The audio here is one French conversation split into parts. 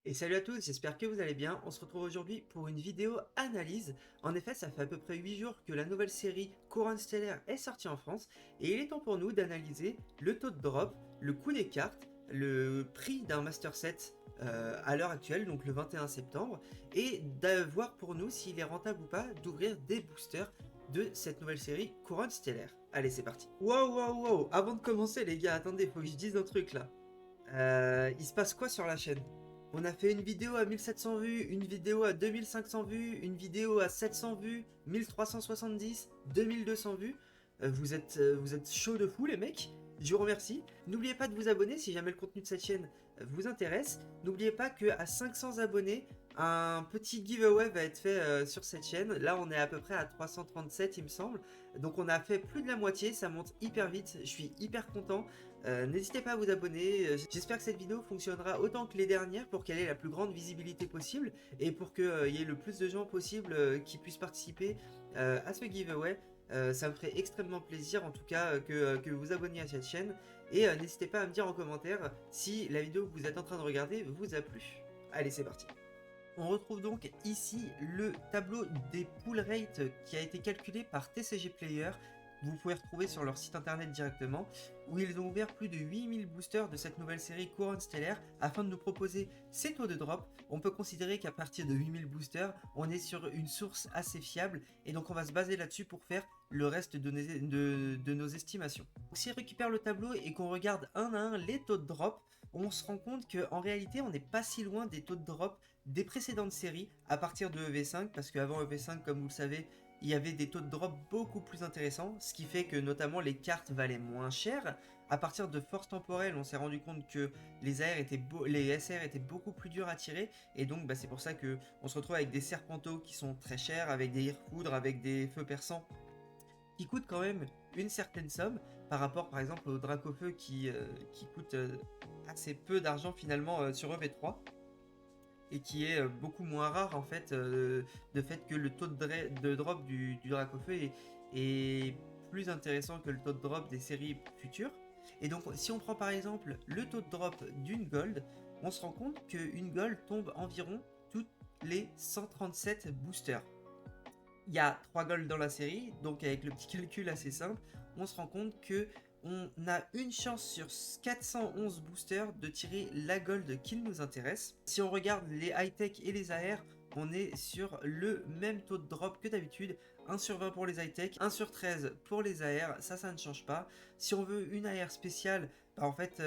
Et salut à tous, j'espère que vous allez bien. On se retrouve aujourd'hui pour une vidéo analyse. En effet, ça fait à peu près 8 jours que la nouvelle série Couronne Stellaire est sortie en France et il est temps pour nous d'analyser le taux de drop, le coût des cartes, le prix d'un Master Set à l'heure actuelle, donc le 21 septembre, et de voir pour nous s'il est rentable ou pas d'ouvrir des boosters de cette nouvelle série Couronne Stellaire. Allez, c'est parti. Wow, wow, wow. Avant de commencer, les gars, attendez, faut que je dise un truc là. Il se passe quoi sur la chaîne? On a fait une vidéo à 1700 vues, une vidéo à 2500 vues, une vidéo à 700 vues, 1370, 2200 vues. Vous êtes chaud de fou les mecs. Je vous remercie. N'oubliez pas de vous abonner si jamais le contenu de cette chaîne vous intéresse. N'oubliez pas qu'à 500 abonnés, un petit giveaway va être fait sur cette chaîne. Là, on est à peu près à 337, il me semble. Donc, on a fait plus de la moitié. Ça monte hyper vite. Je suis hyper content. N'hésitez pas à vous abonner. J'espère que cette vidéo fonctionnera autant que les dernières pour qu'elle ait la plus grande visibilité possible et pour qu'il y ait le plus de gens possible qui puissent participer à ce giveaway. Ça me ferait extrêmement plaisir en tout cas que vous vous abonniez à cette chaîne et n'hésitez pas à me dire en commentaire si la vidéo que vous êtes en train de regarder vous a plu. Allez, c'est parti. On retrouve donc ici le tableau des pull rates qui a été calculé par TCG Player. Vous pouvez retrouver sur leur site internet directement, où ils ont ouvert plus de 8000 boosters de cette nouvelle série Couronne Stellaire afin de nous proposer ces taux de drop. On peut considérer qu'à partir de 8000 boosters, on est sur une source assez fiable et donc on va se baser là-dessus pour faire le reste de nos estimations. Donc, si on récupère le tableau et qu'on regarde un à un les taux de drop, on se rend compte qu'en réalité on n'est pas si loin des taux de drop des précédentes séries à partir de EV5, parce qu'avant EV5, comme vous le savez, il y avait des taux de drop beaucoup plus intéressants, ce qui fait que notamment les cartes valaient moins cher. À partir de Force Temporelle, on s'est rendu compte que les les SR étaient beaucoup plus durs à tirer, et donc c'est pour ça que on se retrouve avec des Serpentos qui sont très chers, avec des Irfoudres, avec des Feux Perçants qui coûtent quand même une certaine somme par rapport par exemple au Dracofeu qui coûte assez peu d'argent finalement sur EV3 et qui est beaucoup moins rare en fait, de fait que le taux de drop du Dracofeu est plus intéressant que le taux de drop des séries futures. Et donc si on prend par exemple le taux de drop d'une gold, on se rend compte qu'une gold tombe environ toutes les 137 boosters. Il y a 3 golds dans la série, donc avec le petit calcul assez simple, on se rend compte que on a une chance sur 411 boosters de tirer la gold qui nous intéresse. Si on regarde les high-tech et les AR, on est sur le même taux de drop que d'habitude, 1 sur 20 pour les high-tech, 1 sur 13 pour les AR, ça ne change pas. Si on veut une AR spéciale, en fait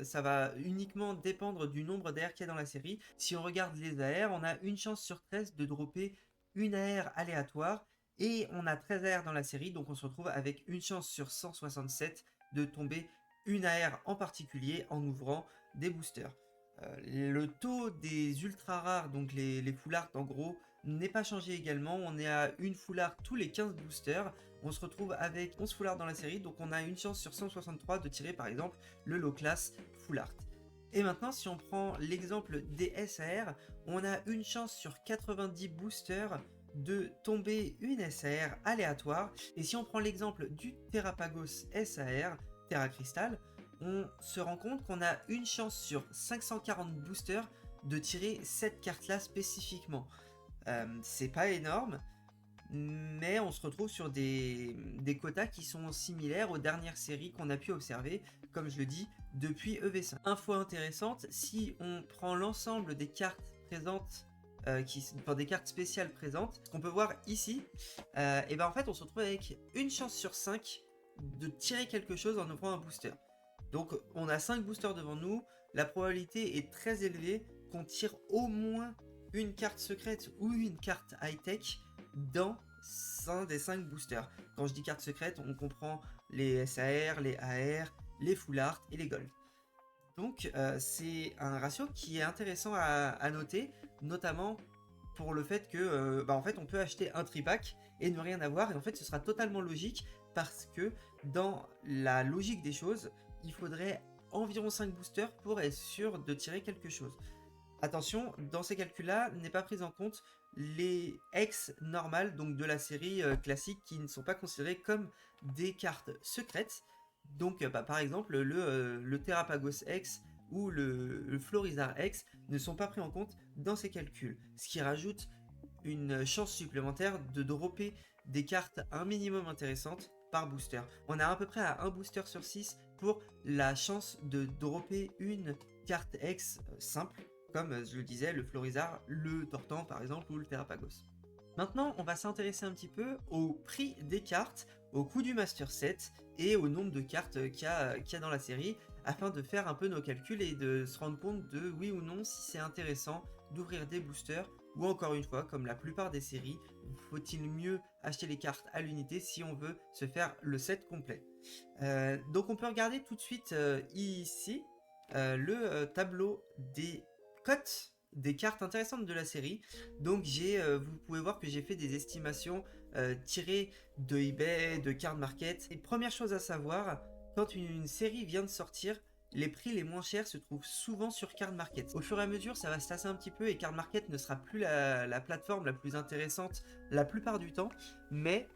ça va uniquement dépendre du nombre d'AR qu'il y a dans la série. Si on regarde les AR, on a une chance sur 13 de dropper une AR aléatoire et on a 13 AR dans la série, donc on se retrouve avec une chance sur 167 de tomber une AR en particulier en ouvrant des boosters. Le taux des ultra rares, donc les full art en gros, n'est pas changé également. On est à une full art tous les 15 boosters. On se retrouve avec 11 full art dans la série, donc on a une chance sur 163 de tirer par exemple le low class full art. Et maintenant, si on prend l'exemple des SAR, on a une chance sur 90 boosters de tomber une SAR aléatoire. Et si on prend l'exemple du Terrapagos SAR, Terra Crystal, on se rend compte qu'on a une chance sur 540 boosters de tirer cette carte-là spécifiquement. C'est pas énorme, mais on se retrouve sur des quotas qui sont similaires aux dernières séries qu'on a pu observer, comme je le dis, depuis EV5. Info intéressante, si on prend l'ensemble des cartes présentes, des cartes spéciales présentes, ce qu'on peut voir ici, et en fait on se retrouve avec une chance sur 5 de tirer quelque chose en ouvrant un booster. Donc on a 5 boosters devant nous, la probabilité est très élevée qu'on tire au moins une carte secrète ou une carte high-tech dans un des 5 boosters. Quand je dis carte secrète, on comprend les SAR, les AR, les full art et les gold. Donc c'est un ratio qui est intéressant à noter, notamment pour le fait que en fait on peut acheter un tripack et ne rien avoir, et en fait ce sera totalement logique parce que dans la logique des choses, il faudrait environ 5 boosters pour être sûr de tirer quelque chose. Attention, dans ces calculs-là, n'est pas pris en compte les ex normales, donc de la série classique, qui ne sont pas considérées comme des cartes secrètes. Donc par exemple le Terrapagos X ou le Florizard X ne sont pas pris en compte dans ces calculs, ce qui rajoute une chance supplémentaire de dropper des cartes un minimum intéressantes par booster. On a à peu près à un booster sur 6 pour la chance de dropper une carte X simple, comme je le disais, le Florizard, le Tortan par exemple, ou le Terrapagos. Maintenant, on va s'intéresser un petit peu au prix des cartes, au coût du Master Set et au nombre de cartes qu'il y a dans la série, afin de faire un peu nos calculs et de se rendre compte de oui ou non si c'est intéressant d'ouvrir des boosters, ou encore une fois, comme la plupart des séries, faut-il mieux acheter les cartes à l'unité si on veut se faire le set complet. Donc on peut regarder tout de suite ici le tableau des cotes des cartes intéressantes de la série. Donc vous pouvez voir que j'ai fait des estimations tirées de eBay, de Card Market. Et première chose à savoir, quand une série vient de sortir, les prix les moins chers se trouvent souvent sur Card Market. Au fur et à mesure, ça va se tasser un petit peu et Card Market ne sera plus la plateforme la plus intéressante la plupart du temps. Mais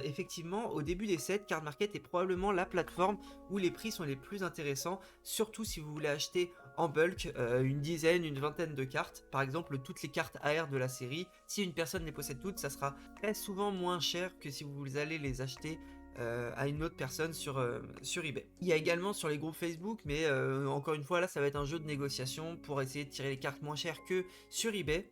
effectivement, au début des sets, Card Market est probablement la plateforme où les prix sont les plus intéressants, surtout si vous voulez acheter en bulk une dizaine, une vingtaine de cartes. Par exemple, toutes les cartes AR de la série, si une personne les possède toutes, ça sera très souvent moins cher que si vous allez les acheter à une autre personne sur eBay. Il y a également sur les groupes Facebook, mais encore une fois là ça va être un jeu de négociation pour essayer de tirer les cartes moins chères que sur eBay,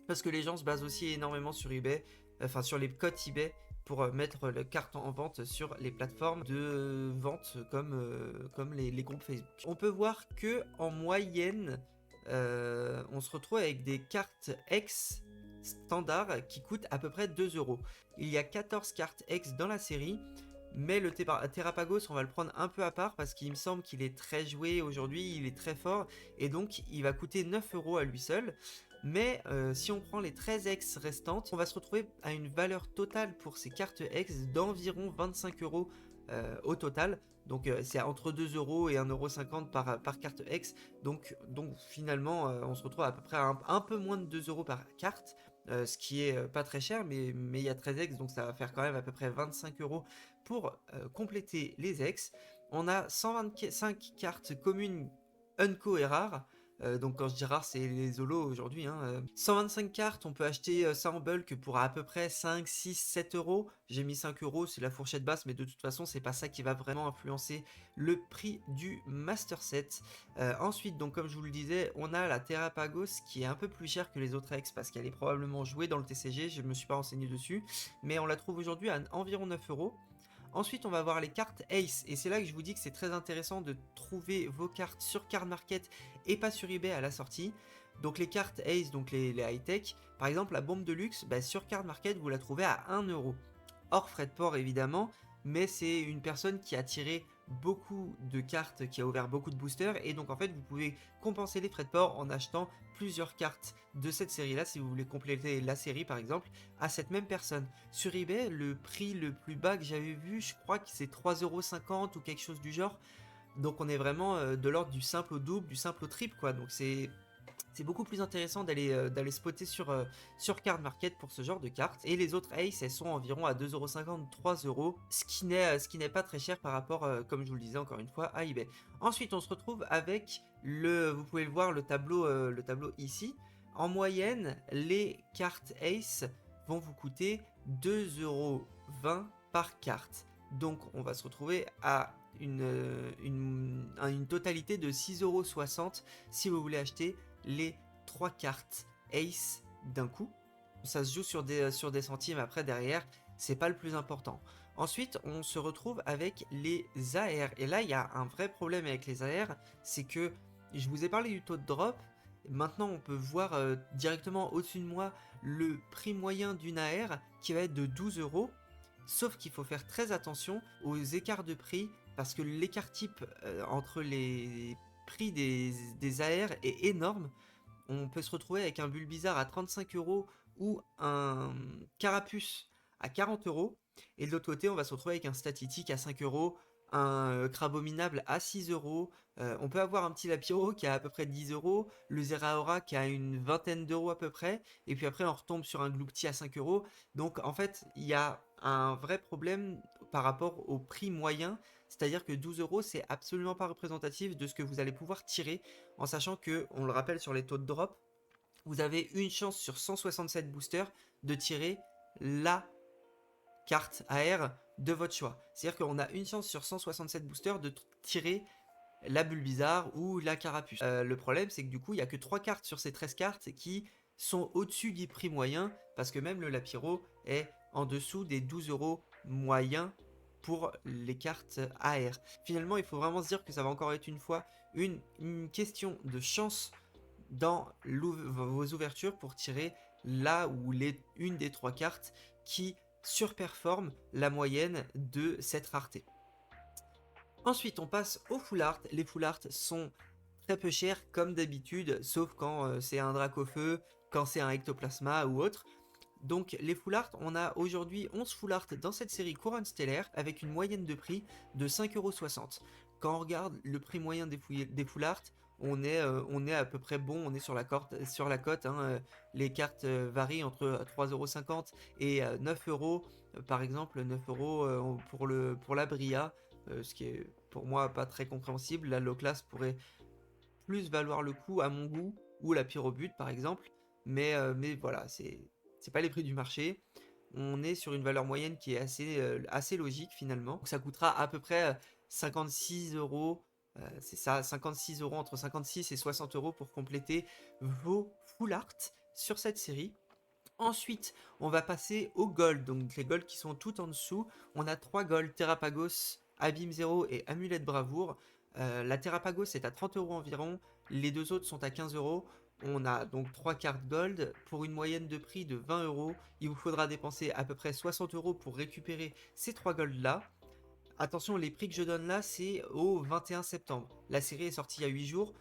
parce que les gens se basent aussi énormément sur eBay, enfin sur les cotes eBay, pour mettre les cartes en vente sur les plateformes de vente comme les groupes Facebook. On peut voir que en moyenne on se retrouve avec des cartes X standard qui coûtent à peu près 2 euros. Il y a 14 cartes X dans la série, mais le Terrapagos, on va le prendre un peu à part parce qu'il me semble qu'il est très joué aujourd'hui, il est très fort, et donc il va coûter 9 euros à lui seul. Mais si on prend les 13 X restantes, on va se retrouver à une valeur totale pour ces cartes X d'environ 25 euros au total. Donc c'est entre 2 euros et 1,50 € par carte X. Donc finalement, on se retrouve à peu près à un peu moins de 2 euros par carte. Ce qui est pas très cher, mais il y a 13 ex, donc ça va faire quand même à peu près 25 euros pour compléter les ex. On a 125 cartes communes Unco et rares. Donc quand je dis rare, c'est les holos aujourd'hui. 125 cartes, on peut acheter ça en bulk pour à peu près 5, 6, 7 euros. J'ai mis 5 euros, c'est la fourchette basse, mais de toute façon, c'est pas ça qui va vraiment influencer le prix du Master Set. Ensuite, donc comme je vous le disais, on a la Terrapagos qui est un peu plus chère que les autres ex parce qu'elle est probablement jouée dans le TCG, je me suis pas renseigné dessus, mais on la trouve aujourd'hui à environ 9 euros. Ensuite, on va voir les cartes Ace, et c'est là que je vous dis que c'est très intéressant de trouver vos cartes sur Card Market et pas sur eBay à la sortie. Donc les cartes Ace, donc les high-tech, par exemple la bombe de luxe, sur Card Market vous la trouvez à 1 euro. Hors frais de port évidemment, mais c'est une personne qui a tiré beaucoup de cartes, qui a ouvert beaucoup de boosters, et donc en fait vous pouvez compenser les frais de port en achetant plusieurs cartes de cette série là si vous voulez compléter la série par exemple à cette même personne. Sur eBay, le prix le plus bas que j'avais vu, je crois que c'est 3,50 € ou quelque chose du genre, donc on est vraiment de l'ordre du simple au double, du simple au triple quoi, donc c'est beaucoup plus intéressant d'aller spotter sur Card Market pour ce genre de cartes. Et les autres Ace, elles sont environ à 2,50 €, 3 euros, ce qui n'est pas très cher par rapport, comme je vous le disais encore une fois, à eBay. Ensuite, on se retrouve avec vous pouvez le voir, le tableau ici. En moyenne, les cartes Ace vont vous coûter 2,20 € par carte. Donc, on va se retrouver à une totalité de 6,60 € si vous voulez acheter les 3 cartes Ace d'un coup. Ça se joue sur des centimes après derrière, c'est pas le plus important. Ensuite, on se retrouve avec les AR. Et là, il y a un vrai problème avec les AR, c'est que je vous ai parlé du taux de drop. Maintenant, on peut voir directement au-dessus de moi le prix moyen d'une AR qui va être de 12 euros. Sauf qu'il faut faire très attention aux écarts de prix parce que l'écart type entre les prix des AR est énorme. On peut se retrouver avec un Bulbizarre à 35 euros ou un Carapuce à 40 euros. Et de l'autre côté, on va se retrouver avec un Statitique à 5 euros, un Crabominable à 6 euros. On peut avoir un petit Lapiro qui a à peu près 10 euros, le Zeraora qui a une vingtaine d'euros à peu près. Et puis après, on retombe sur un Gloupti à 5 euros. Donc en fait, il y a un vrai problème par rapport au prix moyen. c'est-à-dire que 12 euros, c'est absolument pas représentatif de ce que vous allez pouvoir tirer, en sachant que, on le rappelle sur les taux de drop, vous avez une chance sur 167 boosters de tirer la carte AR de votre choix. C'est-à-dire qu'on a une chance sur 167 boosters de tirer la bulle bizarre ou la carapuce. Le problème, c'est que du coup, il n'y a que 3 cartes sur ces 13 cartes qui sont au-dessus du prix moyen, parce que même le Lapiro est en dessous des 12 euros moyens pour les cartes AR. Finalement, il faut vraiment se dire que ça va encore être une fois une question de chance dans vos ouvertures pour tirer là où une des 3 cartes qui surperforme la moyenne de cette rareté. Ensuite, on passe aux full art. Les full art sont très peu chers comme d'habitude, sauf quand c'est un Dracofeu, quand c'est un Ectoplasma ou autre. Donc les full art, on a aujourd'hui 11 full art dans cette série Couronne Stellaire avec une moyenne de prix de 5,60€. Quand on regarde le prix moyen des full art, on est à peu près bon, on est sur la cote. Les cartes varient entre 3,50€ et 9€. Par exemple, 9€ pour la Bria, ce qui est pour moi pas très compréhensible. La low class pourrait plus valoir le coup à mon goût, ou la Pyrobut par exemple, mais voilà, c'est pas les prix du marché. On est sur une valeur moyenne qui est assez logique finalement. Donc ça coûtera à peu près 56€, c'est ça, 56€, entre 56 et 60€ pour compléter vos full art sur cette série. Ensuite, on va passer aux gold, donc les gold qui sont tout en dessous. On a 3 gold, Terrapagos, Abîme 0 et Amulette Bravoure. La Terrapagos est à 30€ environ, les deux autres sont à 15€. On a donc 3 cartes gold pour une moyenne de prix de 20€. Il vous faudra dépenser à peu près 60€ pour récupérer ces 3 gold là. Attention, les prix que je donne là, c'est au 21 septembre. La série est sortie il y a 8 jours.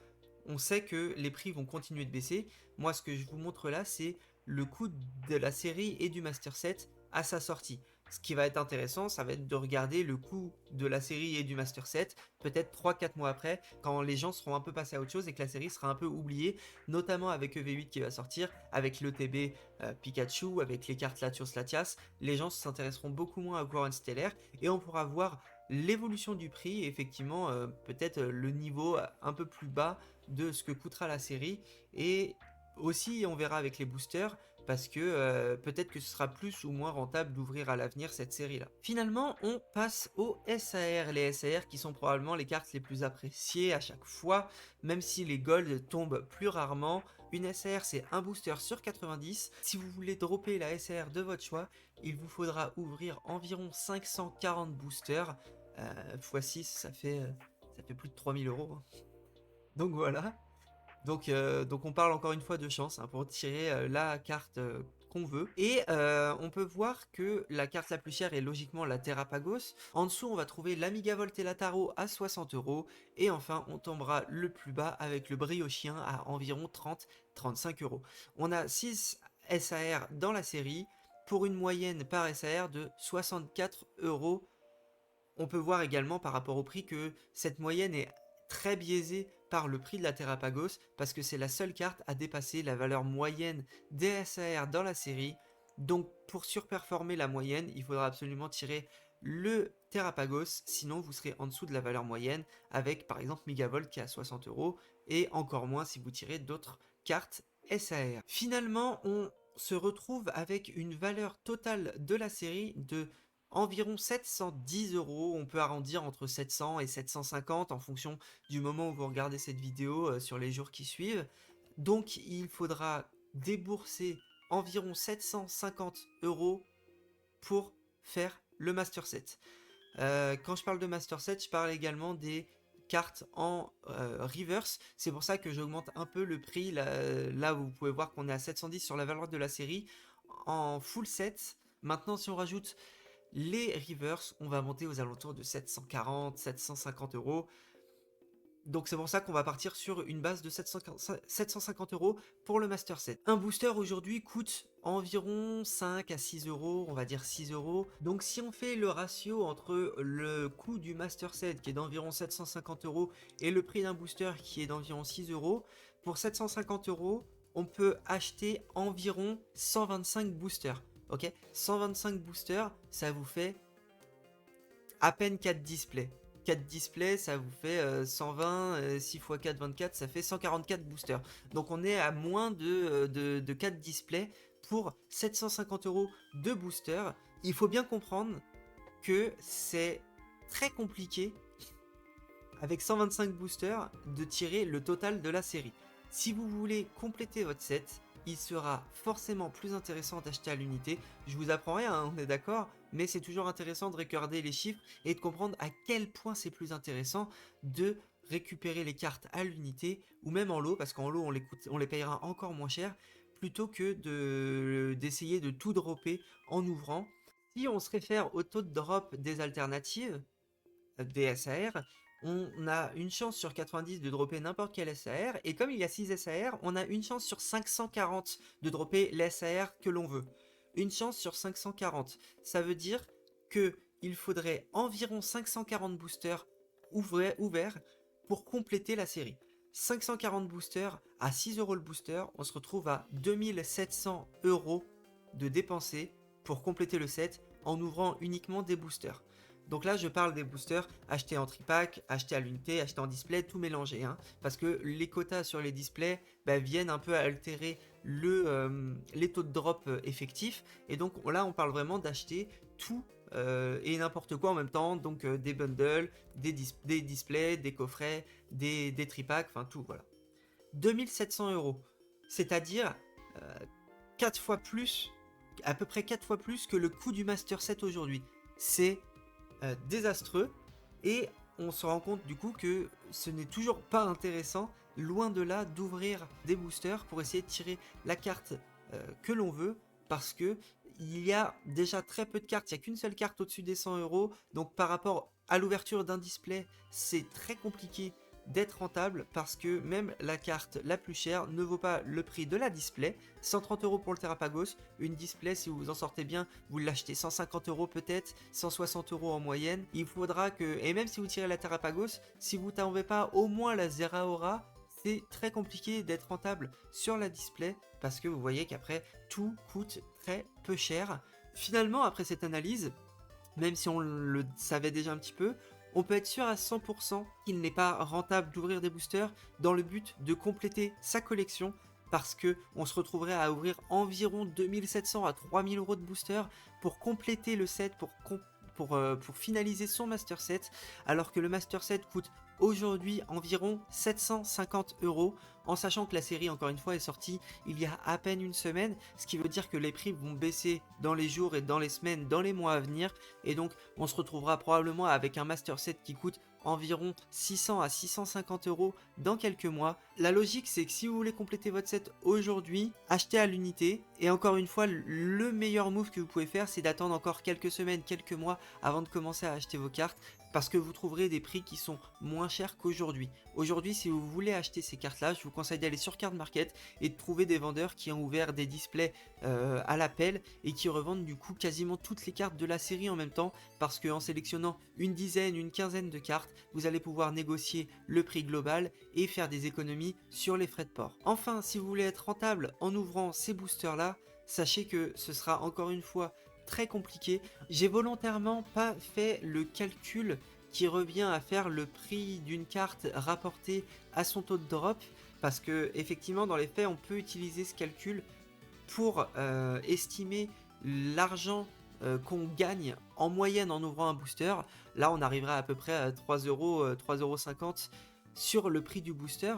On sait que les prix vont continuer de baisser. Moi, ce que je vous montre là, c'est le coût de la série et du Master Set à sa sortie. Ce qui va être intéressant, ça va être de regarder le coût de la série et du Master Set, peut-être 3-4 mois après, quand les gens seront un peu passés à autre chose et que la série sera un peu oubliée, notamment avec EV8 qui va sortir, avec l'ETB Pikachu, avec les cartes Latios Latias. Les gens s'intéresseront beaucoup moins à Couronne Stellaire et on pourra voir l'évolution du prix, effectivement, peut-être le niveau un peu plus bas de ce que coûtera la série, et aussi on verra avec les boosters parce que peut-être que ce sera plus ou moins rentable d'ouvrir à l'avenir cette série là. Finalement, on passe aux SAR, les SAR qui sont probablement les cartes les plus appréciées à chaque fois, même si les gold tombent plus rarement. Une SAR, c'est un booster sur 90. Si vous voulez dropper la SAR de votre choix, il vous faudra ouvrir environ 540 boosters x 6, ça fait plus de 3000€. Donc voilà. Donc on parle encore une fois de chance pour tirer la carte qu'on veut. Et on peut voir que la carte la plus chère est logiquement la Terrapagos. En dessous, on va trouver l'Amigavolt et la Taro à 60€. Et enfin, on tombera le plus bas avec le Briochien à environ 30-35€. On a 6 SAR dans la série pour une moyenne par SAR de 64€. On peut voir également par rapport au prix que cette moyenne est très biaisée par le prix de la Terrapagos parce que c'est la seule carte à dépasser la valeur moyenne des SAR dans la série. Donc pour surperformer la moyenne, il faudra absolument tirer le Terrapagos, sinon vous serez en dessous de la valeur moyenne avec par exemple Megavolt qui est à 60€ et encore moins si vous tirez d'autres cartes SAR. Finalement, on se retrouve avec une valeur totale de la série de environ 710€. On peut arrondir entre 700 et 750 en fonction du moment où vous regardez cette vidéo sur les jours qui suivent. Donc il faudra débourser environ 750€ pour faire le Master Set. Quand je parle de Master Set, je parle également des cartes en reverse. C'est pour ça que j'augmente un peu le prix. Là vous pouvez voir qu'on est à 710 sur la valeur de la série en full set. Maintenant, si on rajoute les reverse, on va monter aux alentours de 740-750€. Donc c'est pour ça qu'on va partir sur une base de 750€ pour le Master Set. Un booster aujourd'hui coûte environ 5 à 6€, on va dire 6€. Donc si on fait le ratio entre le coût du Master Set qui est d'environ 750€ et le prix d'un booster qui est d'environ 6€, pour 750€, on peut acheter environ 125 boosters. Ok, 125 boosters, ça vous fait à peine 4 displays. 4 displays, ça vous fait 120, 6 x 4, 24, ça fait 144 boosters. Donc on est à moins de 4 displays pour 750 euros de booster. Il faut bien comprendre que c'est très compliqué avec 125 boosters de tirer le total de la série. Si vous voulez compléter votre set, il sera forcément plus intéressant d'acheter à l'unité. Je vous apprends rien, hein, on est d'accord, mais c'est toujours intéressant de regarder les chiffres et de comprendre à quel point c'est plus intéressant de récupérer les cartes à l'unité ou même en lot, parce qu'en lot on les payera encore moins cher, plutôt que d'essayer de tout dropper en ouvrant. Si on se réfère au taux de drop des alternatives, des SAR, on a une chance sur 90 de dropper n'importe quel SAR, et comme il y a 6 SAR, on a une chance sur 540 de dropper les SAR que l'on veut. Une chance sur 540. Ça veut dire que il faudrait environ 540 boosters ouverts pour compléter la série. 540 boosters à 6 euros le booster, on se retrouve à 2700 euros de dépensés pour compléter le set en ouvrant uniquement des boosters. Donc là, je parle des boosters achetés en tripack, achetés à l'unité, achetés en display, tout mélangé. Hein, parce que les quotas sur les displays viennent un peu altérer les taux de drop effectifs. Et donc là, on parle vraiment d'acheter tout et n'importe quoi en même temps. Donc des bundles, des displays, des coffrets, des tripacks, enfin tout, voilà. 2700 euros. C'est-à-dire 4 fois plus, à peu près 4 fois plus que le coût du Master Set aujourd'hui. C'est désastreux, et on se rend compte du coup que ce n'est toujours pas intéressant, loin de là, d'ouvrir des boosters pour essayer de tirer la carte que l'on veut, parce que il y a déjà très peu de cartes, il n'y a qu'une seule carte au-dessus des 100 euros, donc par rapport à l'ouverture d'un display, c'est très compliqué d'être rentable, parce que même la carte la plus chère ne vaut pas le prix de la display. 130 euros pour le Terrapagos, une display, si vous vous en sortez bien, vous l'achetez 150 euros peut-être, 160 euros en moyenne. Il faudra que, et même si vous tirez la Terrapagos, si vous n'avez pas au moins la Zeraora, c'est très compliqué d'être rentable sur la display, parce que vous voyez qu'après tout coûte très peu cher. Finalement, après cette analyse, même si on le savait déjà un petit peu, on peut être sûr à 100% qu'il n'est pas rentable d'ouvrir des boosters dans le but de compléter sa collection, parce que on se retrouverait à ouvrir environ 2700 à 3000 euros de boosters pour compléter le set, pour finaliser son master set, alors que le master set coûte aujourd'hui environ 750 euros, en sachant que la série, encore une fois, est sortie il y a à peine une semaine, ce qui veut dire que les prix vont baisser dans les jours et dans les semaines, dans les mois à venir, et donc on se retrouvera probablement avec un master set qui coûte environ 600 à 650 euros dans quelques mois. La logique, c'est que si vous voulez compléter votre set aujourd'hui, achetez à l'unité, et encore une fois, le meilleur move que vous pouvez faire, c'est d'attendre encore quelques semaines, quelques mois avant de commencer à acheter vos cartes, parce que vous trouverez des prix qui sont moins chers qu'aujourd'hui. Aujourd'hui, si vous voulez acheter ces cartes-là, je vous conseille d'aller sur Card Market et de trouver des vendeurs qui ont ouvert des displays à l'appel et qui revendent du coup quasiment toutes les cartes de la série en même temps, parce qu'en sélectionnant une dizaine, une quinzaine de cartes, vous allez pouvoir négocier le prix global et faire des économies sur les frais de port. Enfin, si vous voulez être rentable en ouvrant ces boosters-là, sachez que ce sera encore une fois très compliqué. J'ai volontairement pas fait le calcul qui revient à faire le prix d'une carte rapporté à son taux de drop, parce que effectivement dans les faits on peut utiliser ce calcul pour estimer l'argent qu'on gagne en moyenne en ouvrant un booster. Là on arrivera à peu près à 3 euros, 3,50 € sur le prix du booster.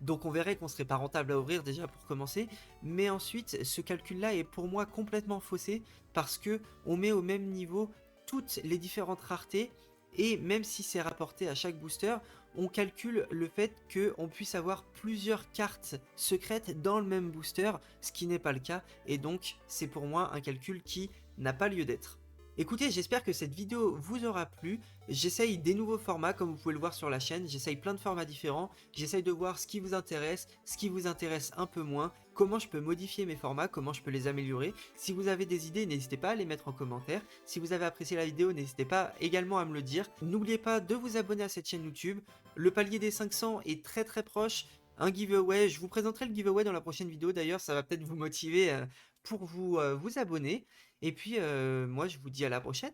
Donc on verrait qu'on serait pas rentable à ouvrir déjà pour commencer, mais ensuite ce calcul là est pour moi complètement faussé, parce que on met au même niveau toutes les différentes raretés, et même si c'est rapporté à chaque booster, on calcule le fait qu'on puisse avoir plusieurs cartes secrètes dans le même booster, ce qui n'est pas le cas, et donc c'est pour moi un calcul qui n'a pas lieu d'être. Écoutez, j'espère que cette vidéo vous aura plu. J'essaye des nouveaux formats, comme vous pouvez le voir sur la chaîne. J'essaye plein de formats différents. J'essaye de voir ce qui vous intéresse un peu moins, comment je peux modifier mes formats, comment je peux les améliorer. Si vous avez des idées, n'hésitez pas à les mettre en commentaire. Si vous avez apprécié la vidéo, n'hésitez pas également à me le dire. N'oubliez pas de vous abonner à cette chaîne YouTube. Le palier des 500 est très très proche. Un giveaway, je vous présenterai le giveaway dans la prochaine vidéo d'ailleurs, ça va peut-être vous motiver pour vous abonner. Et puis moi je vous dis à la prochaine.